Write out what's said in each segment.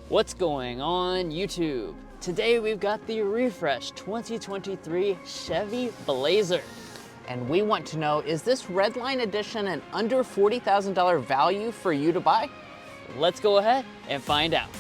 What's going on YouTube? Today we've got the refresh 2023 Chevy Blazer. And we want to know, is this Redline edition an under $40,000 value for you to buy? Let's go ahead and find out.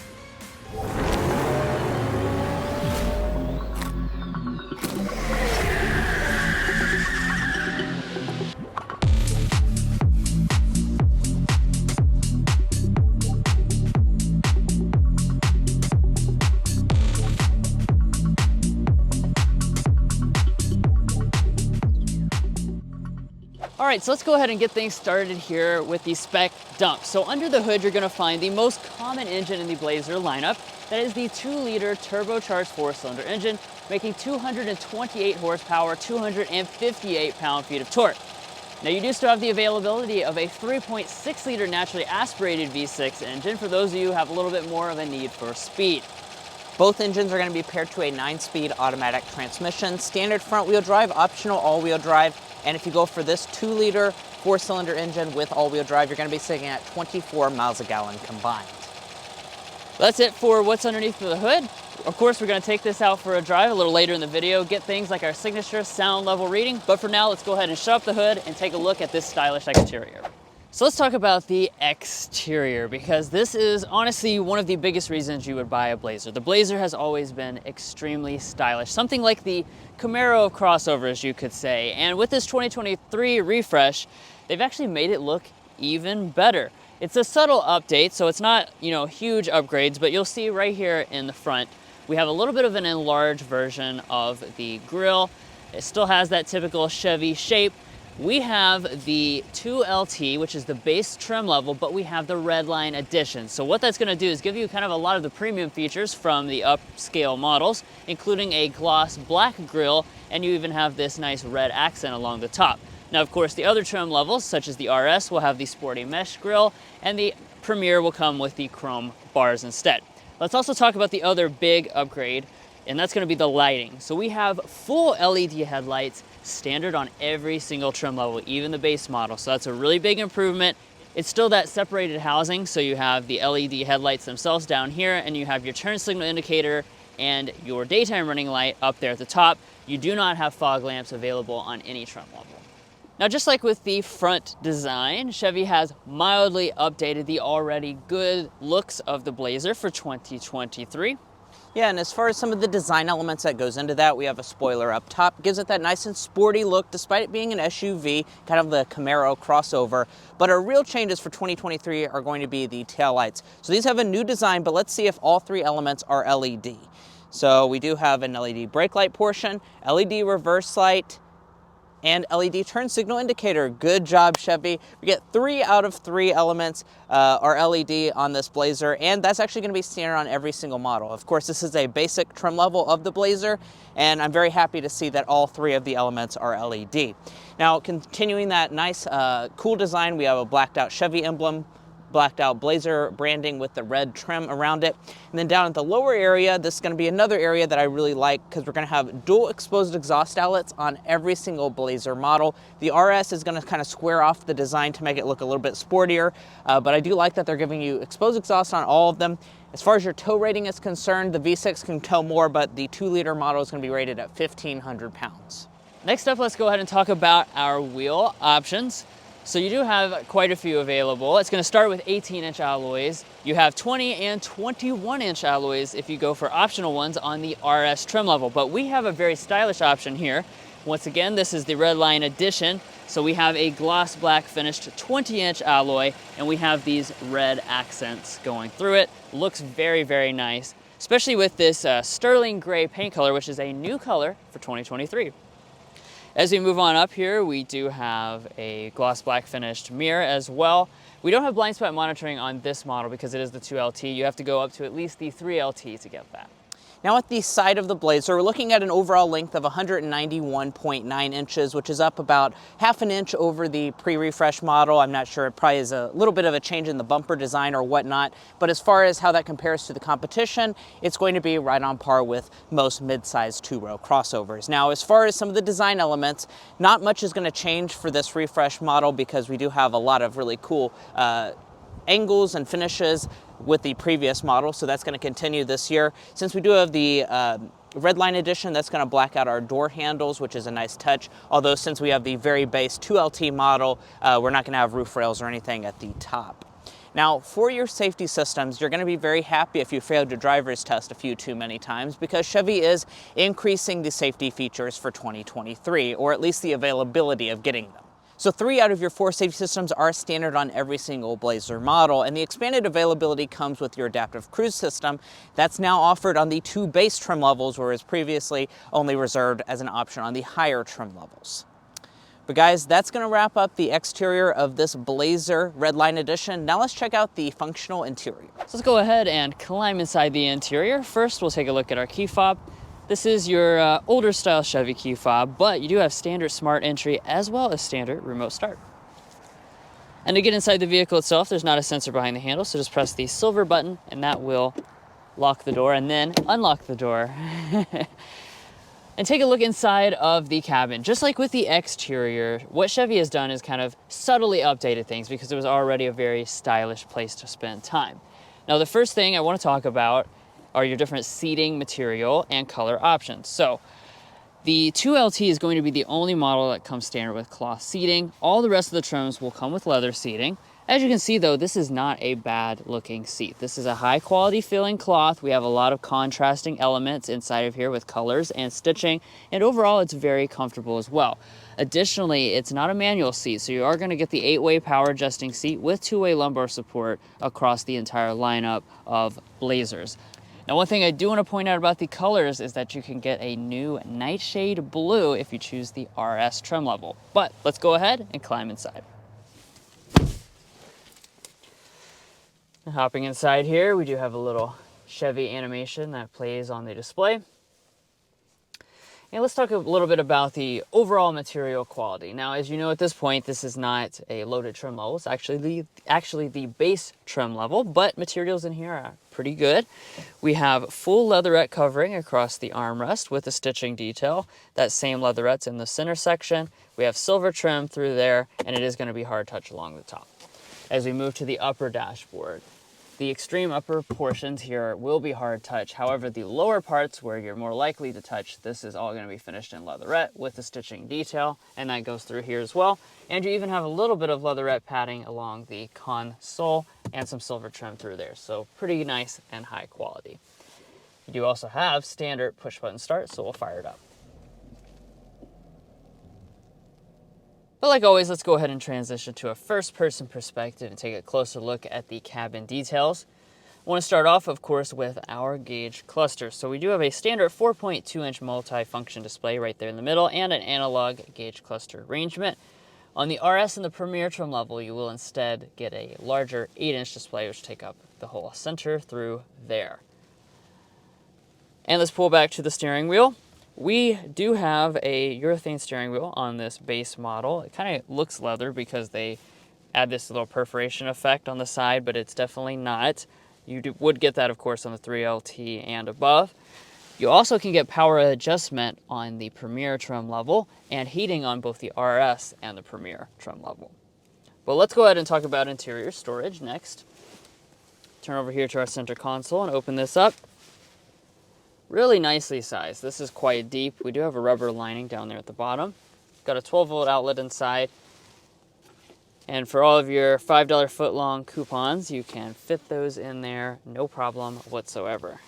All right, so let's go ahead and get things started here with the spec dump. So under the hood, you're gonna find the most common engine in the Blazer lineup. That is the 2-liter turbocharged 4-cylinder engine, making 228 horsepower, 258 pound-feet of torque. Now you do still have the availability of a 3.6-liter naturally aspirated V6 engine for those of you who have a little bit more of a need for speed. Both engines are going to be paired to a 9-speed automatic transmission, standard front-wheel drive, optional all-wheel drive, and if you go for this 2-liter 4-cylinder engine with all-wheel drive, you're going to be sitting at 24 miles a gallon combined. That's it for what's underneath the hood. Of course, we're going to take this out for a drive a little later in the video, get things like our signature sound level reading, but for now, let's go ahead and shut up the hood and take a look at this stylish exterior. So let's talk about the exterior, because this is honestly one of the biggest reasons you would buy a Blazer. The Blazer has always been extremely stylish, something like the Camaro of crossovers, you could say. And with this 2023 refresh, they've actually made it look even better. It's a subtle update, so it's not, huge upgrades, but you'll see right here in the front, we have a little bit of an enlarged version of the grille. It still has that typical Chevy shape. We have the 2LT, which is the base trim level, but we have the Redline edition. So what that's gonna do is give you kind of a lot of the premium features from the upscale models, including a gloss black grille, and you even have this nice red accent along the top. Now, of course, the other trim levels, such as the RS, will have the sporty mesh grille, and the Premier will come with the chrome bars instead. Let's also talk about the other big upgrade, and that's gonna be the lighting. So we have full LED headlights, standard on every single trim level, even the base model. So that's a really big improvement. It's still that separated housing, so you have the LED headlights themselves down here, and you have your turn signal indicator and your daytime running light up there at the top. You do not have fog lamps available on any trim level. Now, just like with the front design, Chevy has mildly updated the already good looks of the Blazer for 2023. Yeah, and as far as some of the design elements that goes into that, we have a spoiler up top. Gives it that nice and sporty look, despite it being an SUV, kind of the Camaro crossover. But our real changes for 2023 are going to be the taillights. So these have a new design, but let's see if all three elements are LED. So we do have an LED brake light portion, LED reverse light, and LED turn signal indicator. Good job, Chevy. We get 3 out of 3 elements are LED on this Blazer, and that's actually going to be standard on every single model. Of course, this is a basic trim level of the Blazer, and I'm very happy to see that all 3 of the elements are LED. Now, continuing that nice, cool design, we have a blacked out Chevy emblem, blacked out Blazer branding with the red trim around it. And then down at the lower area, this is going to be another area that I really like, because we're going to have dual exposed exhaust outlets on every single Blazer model. The RS is going to kind of square off the design to make it look a little bit sportier, but I do like that they're giving you exposed exhaust on all of them. As far as your tow rating is concerned, the V6 can tow more, but the 2-liter model is going to be rated at 1,500 pounds. Next up, let's go ahead and talk about our wheel options. So you do have quite a few available. It's going to start with 18-inch alloys. You have 20 and 21-inch alloys if you go for optional ones on the RS trim level. But we have a very stylish option here. Once again, this is the Redline edition. So we have a gloss black finished 20-inch alloy, and we have these red accents going through it. Looks very, very nice, especially with this sterling gray paint color, which is a new color for 2023. As we move on up here, we do have a gloss black finished mirror as well. We don't have blind spot monitoring on this model because it is the 2LT. You have to go up to at least the 3LT to get that. Now at the side of the Blazer, we're looking at an overall length of 191.9 inches, which is up about half an inch over the pre-refresh model. I'm not sure, it probably is a little bit of a change in the bumper design or whatnot, but as far as how that compares to the competition, it's going to be right on par with most mid-size two-row crossovers. Now, as far as some of the design elements, not much is going to change for this refresh model because we do have a lot of really cool angles and finishes with the previous model, so that's going to continue this year. Since we do have the Redline edition, that's going to black out our door handles, which is a nice touch. Although since we have the very base 2LT model, we're not going to have roof rails or anything at the top. Now, for your safety systems, you're going to be very happy if you failed your driver's test a few too many times, because Chevy is increasing the safety features for 2023, or at least the availability of getting them. So 3 out of your 4 safety systems are standard on every single Blazer model, and the expanded availability comes with your adaptive cruise system. That's now offered on the 2 base trim levels, whereas previously only reserved as an option on the higher trim levels. But guys, that's going to wrap up the exterior of this Blazer Redline edition. Now let's check out the functional interior. So let's go ahead and climb inside the interior. First, we'll take a look at our key fob. This is your older style Chevy key fob, but you do have standard smart entry as well as standard remote start. And to get inside the vehicle itself, there's not a sensor behind the handle, so just press the silver button and that will lock the door and then unlock the door. And take a look inside of the cabin. Just like with the exterior, what Chevy has done is kind of subtly updated things because it was already a very stylish place to spend time. Now, the first thing I want to talk about are your different seating material and color options. So the 2LT is going to be the only model that comes standard with cloth seating. All the rest of the trims will come with leather seating. As you can see though, this is not a bad looking seat. This is a high quality feeling cloth. We have a lot of contrasting elements inside of here with colors and stitching, and overall it's very comfortable as well. Additionally, it's not a manual seat, so you are going to get the 8-way power adjusting seat with 2-way lumbar support across the entire lineup of Blazers. Now, one thing I do want to point out about the colors is that you can get a new nightshade blue if you choose the RS trim level. But let's go ahead and climb inside. Hopping inside here, we do have a little Chevy animation that plays on the display. And let's talk a little bit about the overall material quality. Now, as you know at this point, this is not a loaded trim level. It's actually the base trim level, but materials in here are pretty good. We have full leatherette covering across the armrest with a stitching detail. That same leatherette's in the center section. We have silver trim through there, and it is going to be hard touch along the top. As we move to the upper dashboard, the extreme upper portions here will be hard touch. However, the lower parts where you're more likely to touch, this is all going to be finished in leatherette with the stitching detail, and that goes through here as well. And you even have a little bit of leatherette padding along the console and some silver trim through there. So pretty nice and high quality. You do also have standard push button start, so we'll fire it up. But like always, let's go ahead and transition to a first-person perspective and take a closer look at the cabin details. I want to start off, of course, with our gauge cluster. So we do have a standard 4.2-inch multi-function display right there in the middle and an analog gauge cluster arrangement. On the RS and the Premier trim level, you will instead get a larger 8-inch display, which take up the whole center through there. And let's pull back to the steering wheel. We do have a urethane steering wheel on this base model. It kind of looks leather because they add this little perforation effect on the side, but it's definitely not. You would get that, of course, on the 3LT and above. You also can get power adjustment on the Premier trim level and heating on both the RS and the Premier trim level. But let's go ahead and talk about interior storage next. Turn over here to our center console and open this up. Really nicely sized. This is quite deep. We do have a rubber lining down there at the bottom. Got a 12-volt outlet inside. And for all of your $5 footlong coupons, you can fit those in there, no problem whatsoever.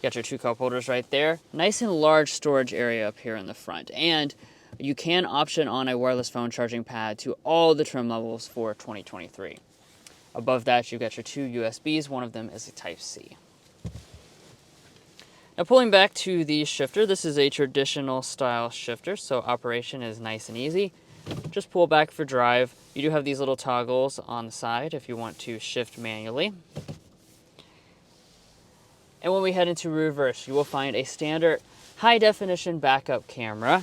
Got your 2 cup holders right there. Nice and large storage area up here in the front. And you can option on a wireless phone charging pad to all the trim levels for 2023. Above that, you've got your 2 USBs. One of them is a Type-C. Now pulling back to the shifter, this is a traditional style shifter, so operation is nice and easy. Just pull back for drive. You do have these little toggles on the side if you want to shift manually. And when we head into reverse, you will find a standard high definition backup camera.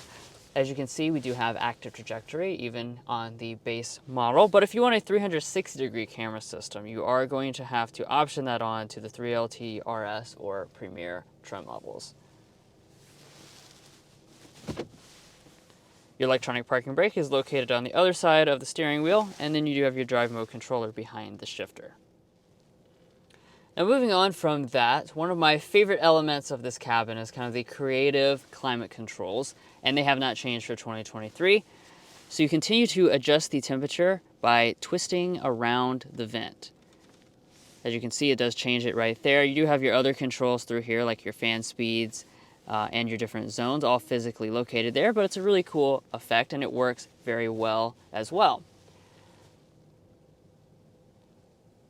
As you can see, we do have active trajectory even on the base model, but if you want a 360-degree camera system, you are going to have to option that on to the 3LT, RS, or Premier trim levels. Your electronic parking brake is located on the other side of the steering wheel, and then you do have your drive mode controller behind the shifter. Now moving on from that, one of my favorite elements of this cabin is kind of the creative climate controls, and they have not changed for 2023. So you continue to adjust the temperature by twisting around the vent. As you can see, it does change it right there. You do have your other controls through here, like your fan speeds and your different zones, all physically located there, but it's a really cool effect and it works very well as well.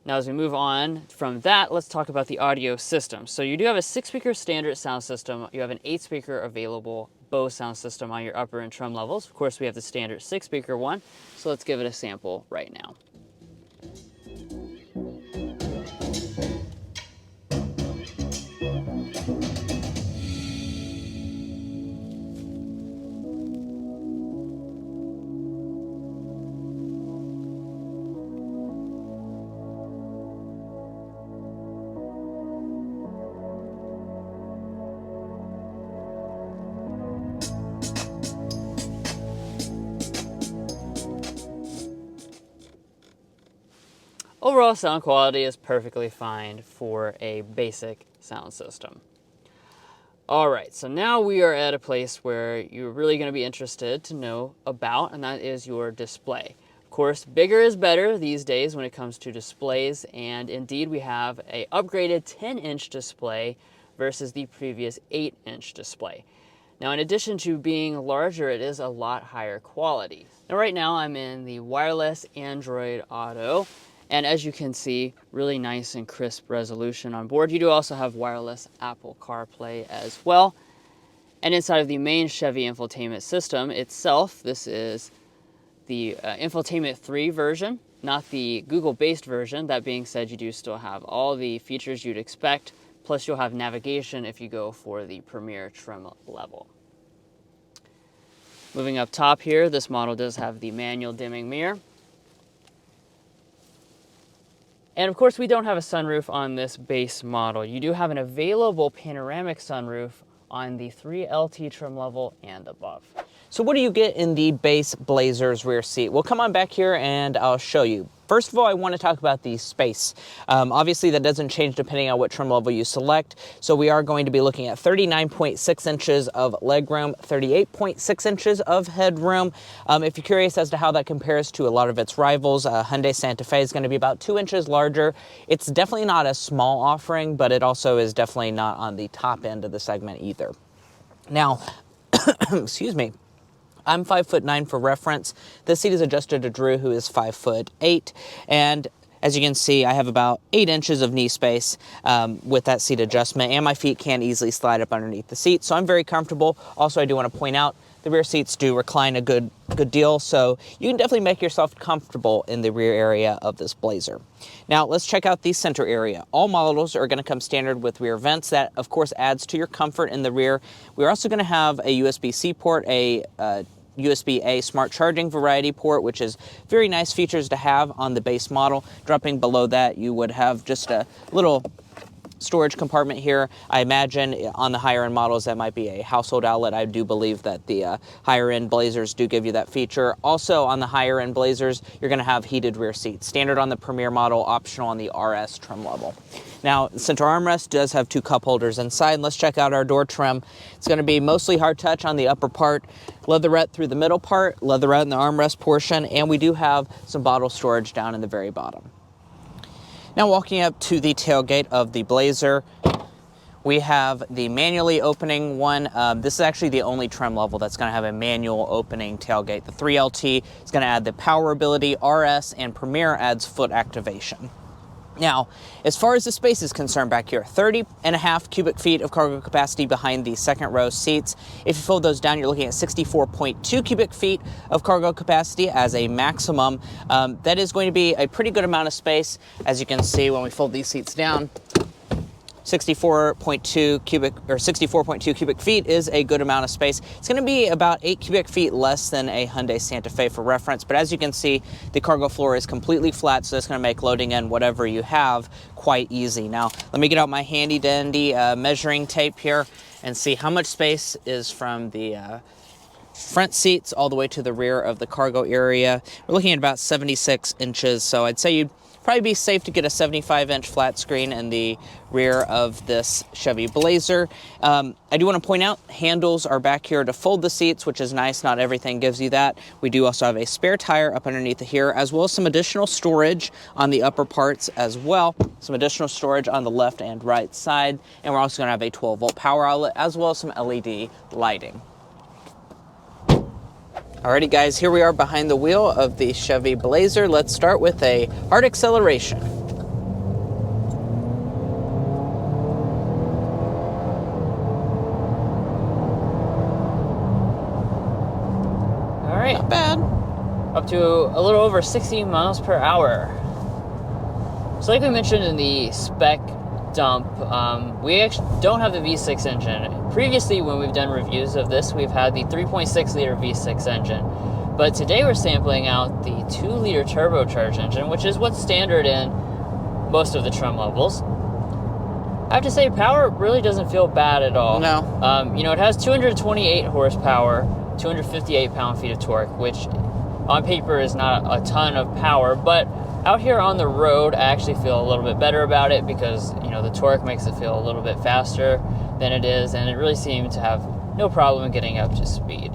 Now, as we move on from that, let's talk about the audio system. So you do have a 6-speaker standard sound system. You have an 8-speaker available Bose sound system on your upper and trim levels. Of course, we have the standard 6-speaker one. So let's give it a sample right now. Overall sound quality is perfectly fine for a basic sound system. All right, so now we are at a place where you're really going to be interested to know about, and that is your display. Of course, bigger is better these days when it comes to displays, and indeed we have an upgraded 10-inch display versus the previous 8-inch display. Now, in addition to being larger, it is a lot higher quality. Now, right now I'm in the wireless Android Auto, and as you can see, really nice and crisp resolution on board. You do also have wireless Apple CarPlay as well. And inside of the main Chevy infotainment system itself, this is the Infotainment 3 version, not the Google-based version. That being said, you do still have all the features you'd expect, plus you'll have navigation if you go for the Premier trim level. Moving up top here, this model does have the manual dimming mirror. And of course, we don't have a sunroof on this base model. You do have an available panoramic sunroof on the 3LT trim level and above. So what do you get in the base Blazer's rear seat? Well, come on back here and I'll show you. First of all, I want to talk about the space. Obviously, that doesn't change depending on what trim level you select. So we are going to be looking at 39.6 inches of legroom, 38.6 inches of headroom. If you're curious as to how that compares to a lot of its rivals, Hyundai Santa Fe is going to be about 2 inches larger. It's definitely not a small offering, but it also is definitely not on the top end of the segment either. Now, excuse me. I'm 5'9" for reference. This seat is adjusted to Drew, who is 5'8", and as you can see, I have about 8 inches of knee space with that seat adjustment, and my feet can easily slide up underneath the seat, so I'm very comfortable. Also, I do want to point out the rear seats do recline a good deal, so you can definitely make yourself comfortable in the rear area of this Blazer. Now, let's check out the center area. All models are going to come standard with rear vents. That, of course, adds to your comfort in the rear. We're also going to have a USB-C port, a USB-A smart charging variety port, which is very nice features to have on the base model. Dropping below that, you would have just a little storage compartment here. I imagine on the higher end models that might be a household outlet. I do believe that the higher end Blazers do give you that feature. Also on the higher end Blazers, you're going to have heated rear seats. Standard on the Premier model, optional on the RS trim level. Now, the center armrest does have 2 cup holders inside. Let's check out our door trim. It's going to be mostly hard touch on the upper part, leatherette through the middle part, leatherette in the armrest portion, and we do have some bottle storage down in the very bottom. Now, walking up to the tailgate of the Blazer, we have the manually opening one. This is actually the only trim level that's going to have a manual opening tailgate. The 3LT is going to add the power ability, RS, and Premier adds foot activation. Now, as far as the space is concerned back here, 30.5 cubic feet of cargo capacity behind the second row seats. If you fold those down, you're looking at 64.2 cubic feet of cargo capacity as a maximum. That is going to be a pretty good amount of space, as you can see when we fold these seats down. 64.2 cubic feet is a good amount of space. It's going to be about 8 cubic feet less than a Hyundai Santa Fe for reference, but as you can see, the cargo floor is completely flat, so it's going to make loading in whatever you have quite easy. Now, let me get out my handy dandy measuring tape here and see how much space is from the front seats all the way to the rear of the cargo area. We're looking at about 76 inches, so I'd say you'd probably be safe to get a 75-inch flat screen in the rear of this Chevy Blazer. I do want to point out, handles are back here to fold the seats, which is nice. Not everything gives you that. We do also have a spare tire up underneath here, as well as some additional storage on the upper parts as well. Some additional storage on the left and right side. And we're also going to have a 12-volt power outlet, as well as some LED lighting. Alrighty guys, here we are behind the wheel of the Chevy Blazer. Let's start with a hard acceleration. Alright. Not bad. Up to a little over 60 miles per hour. So like we mentioned in the spec dump, we actually don't have the V6 engine. Previously, when we've done reviews of this, we've had the 3.6 liter V6 engine. But today we're sampling out the 2-liter turbocharged engine, which is what's standard in most of the trim levels. I have to say, power really doesn't feel bad at all. No. You know, it has 228 horsepower, 258 pound-feet of torque, which on paper is not a ton of power, but out here on the road, I actually feel a little bit better about it because, you know, the torque makes it feel a little bit faster than it is, and it really seemed to have no problem getting up to speed.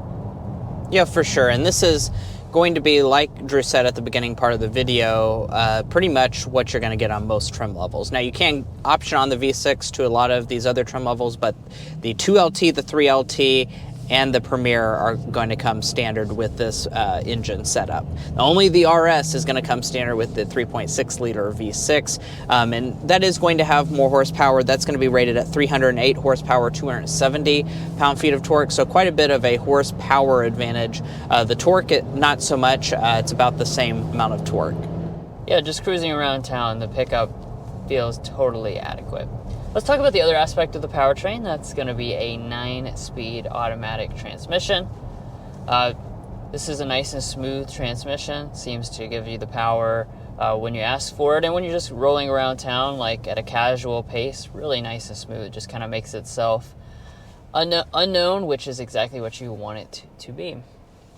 Yeah, for sure. And this is going to be, like Drew said at the beginning part of the video, pretty much what you're going to get on most trim levels. Now, you can option on the V6 to a lot of these other trim levels, but the 2LT, the 3LT, and the Premier are going to come standard with this engine setup. Only the RS is going to come standard with the 3.6 liter V6, and that is going to have more horsepower. That's going to be rated at 308 horsepower, 270 pound-feet of torque, so quite a bit of a horsepower advantage. The torque, not so much. It's about the same amount of torque. Yeah, just cruising around town, the pickup feels totally adequate. Let's talk about the other aspect of the powertrain. That's going to be a 9-speed automatic transmission. This is a nice and smooth transmission. Seems to give you the power when you ask for it, and when you're just rolling around town, like at a casual pace, really nice and smooth. It just kind of makes itself unknown, which is exactly what you want it to be.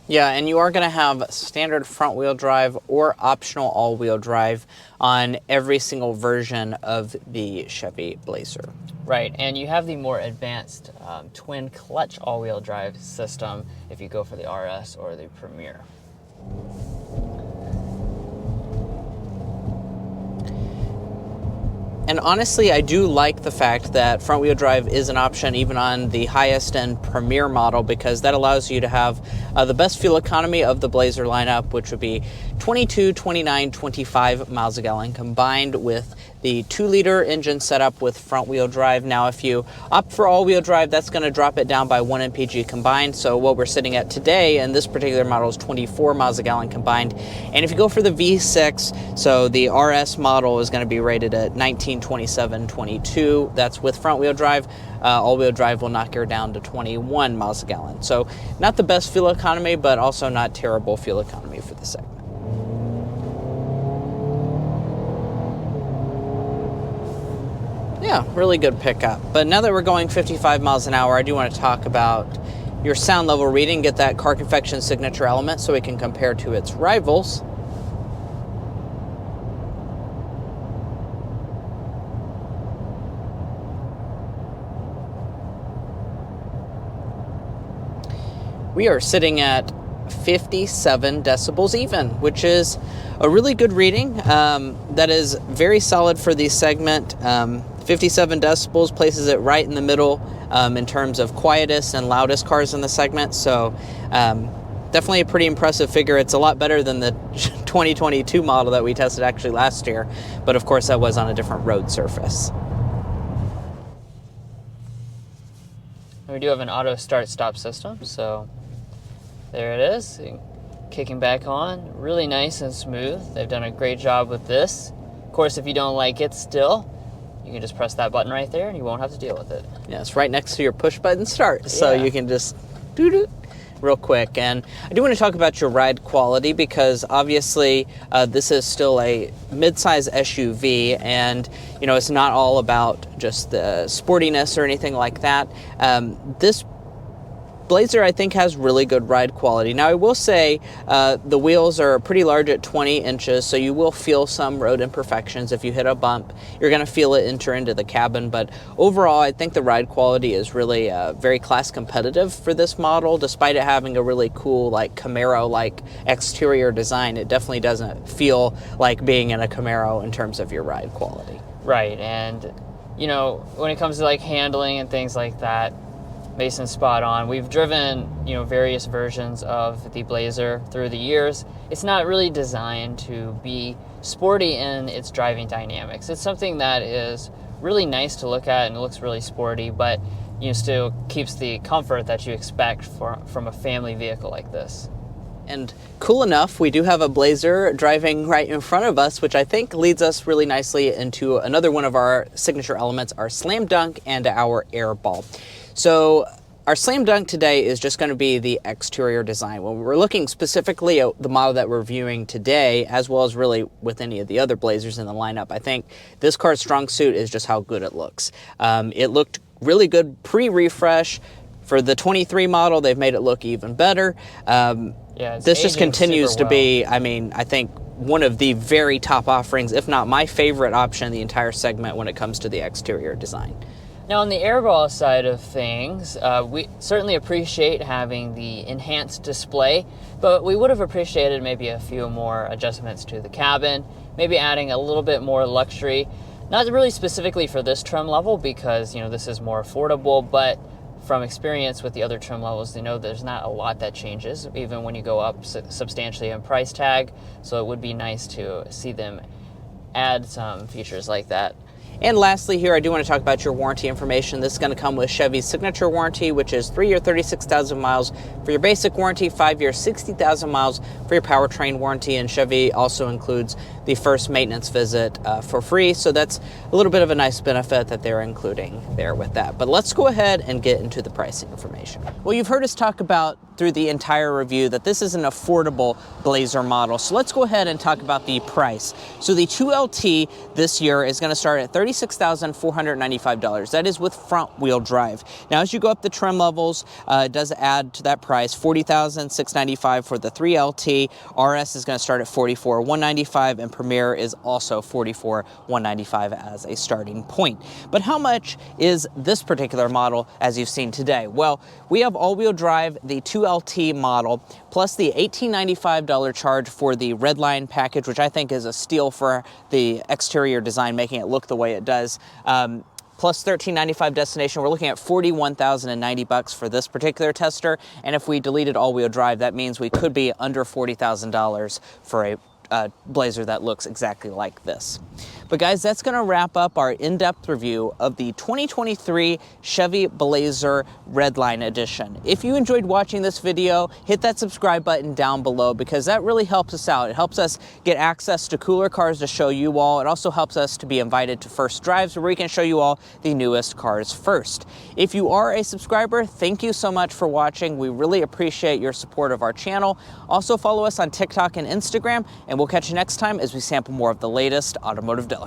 Yeah, and you are going to have standard front-wheel drive or optional all-wheel drive on every single version of the Chevy Blazer. Right, and you have the more advanced twin clutch all-wheel drive system if you go for the RS or the Premier. And honestly, I do like the fact that front-wheel drive is an option even on the highest end Premier model, because that allows you to have the best fuel economy of the Blazer lineup, which would be 22, 29, 25 miles a gallon, combined with the 2-liter engine setup with front-wheel drive. Now, if you opt for all-wheel drive, that's going to drop it down by 1 mpg combined. So what we're sitting at today in this particular model is 24 miles a gallon combined. And if you go for the V6, so the RS model is going to be rated at 19, 27, 22. That's with front-wheel drive. All-wheel drive will knock her down to 21 miles a gallon. So not the best fuel economy, but also not terrible fuel economy for the segment. Yeah, really good pickup. But now that we're going 55 miles an hour, I do want to talk about your sound level reading, get that Car Confections signature element so we can compare to its rivals. We are sitting at 57 decibels even, which is a really good reading. That is very solid for the segment. 57 decibels places it right in the middle in terms of quietest and loudest cars in the segment. So definitely a pretty impressive figure. It's a lot better than the 2022 model that we tested actually last year. But of course that was on a different road surface. We do have an auto start-stop system, so there it is, kicking back on, really nice and smooth. They've done a great job with this. Of course, if you don't like it still, you can just press that button right there and you won't have to deal with it. Yeah, it's right next to your push button start, so you can just doo-doo real quick. And I do want to talk about your ride quality, because obviously this is still a mid-size SUV, and you know, it's not all about just the sportiness or anything like that. This Blazer, I think, has really good ride quality. Now, I will say the wheels are pretty large at 20 inches, so you will feel some road imperfections. If you hit a bump, you're going to feel it enter into the cabin. But overall, I think the ride quality is really very class competitive for this model. Despite it having a really cool, like Camaro-like exterior design, it definitely doesn't feel like being in a Camaro in terms of your ride quality. Right, and you know, when it comes to like handling and things like that, Mason's spot on. We've driven, you know, various versions of the Blazer through the years. It's not really designed to be sporty in its driving dynamics. It's something that is really nice to look at and it looks really sporty, but you know, still keeps the comfort that you expect from a family vehicle like this. And cool enough, we do have a Blazer driving right in front of us, which I think leads us really nicely into another one of our signature elements, our Slam Dunk and our Air Ball. So our Slam Dunk today is just going to be the exterior design. When we're looking specifically at the model that we're viewing today, as well as really with any of the other Blazers in the lineup, I think this car's strong suit is just how good it looks. It looked really good pre-refresh. For the 23 model, they've made it look even better. Yeah, this just continues to be, I mean, I think one of the very top offerings, if not my favorite option in the entire segment when it comes to the exterior design. Now, on the airball side of things, we certainly appreciate having the enhanced display, but we would have appreciated maybe a few more adjustments to the cabin, maybe adding a little bit more luxury, not really specifically for this trim level because, you know, this is more affordable, but from experience with the other trim levels, you know there's not a lot that changes, even when you go up substantially in price tag. So it would be nice to see them add some features like that. And lastly here, I do want to talk about your warranty information. This is going to come with Chevy's signature warranty, which is 3-year, 36,000 miles for your basic warranty, 5-year, 60,000 miles for your powertrain warranty, and Chevy also includes the first maintenance visit for free. So that's a little bit of a nice benefit that they're including there with that. But let's go ahead and get into the pricing information. Well, you've heard us talk about through the entire review that this is an affordable Blazer model. So let's go ahead and talk about the price. So the 2LT this year is going to start at $36,495. That is with front wheel drive. Now, as you go up the trim levels, it does add to that price. $40,695 for the 3LT. RS is going to start at $44,195, and Premier is also $44,195 as a starting point. But how much is this particular model as you've seen today? Well, we have all-wheel drive, the 2LT model, plus the $1,895 charge for the Redline package, which I think is a steal for the exterior design, making it look the way it does. Plus $1,395 destination, we're looking at $41,090 for this particular tester. And if we deleted all-wheel drive, that means we could be under $40,000 for a Blazer that looks exactly like this. But guys, that's going to wrap up our in-depth review of the 2023 Chevy Blazer Redline Edition. If you enjoyed watching this video, hit that subscribe button down below because that really helps us out. It helps us get access to cooler cars to show you all. It also helps us to be invited to first drives where we can show you all the newest cars first. If you are a subscriber, thank you so much for watching. We really appreciate your support of our channel. Also follow us on TikTok and Instagram, and we'll catch you next time as we sample more of the latest automotive delicacies.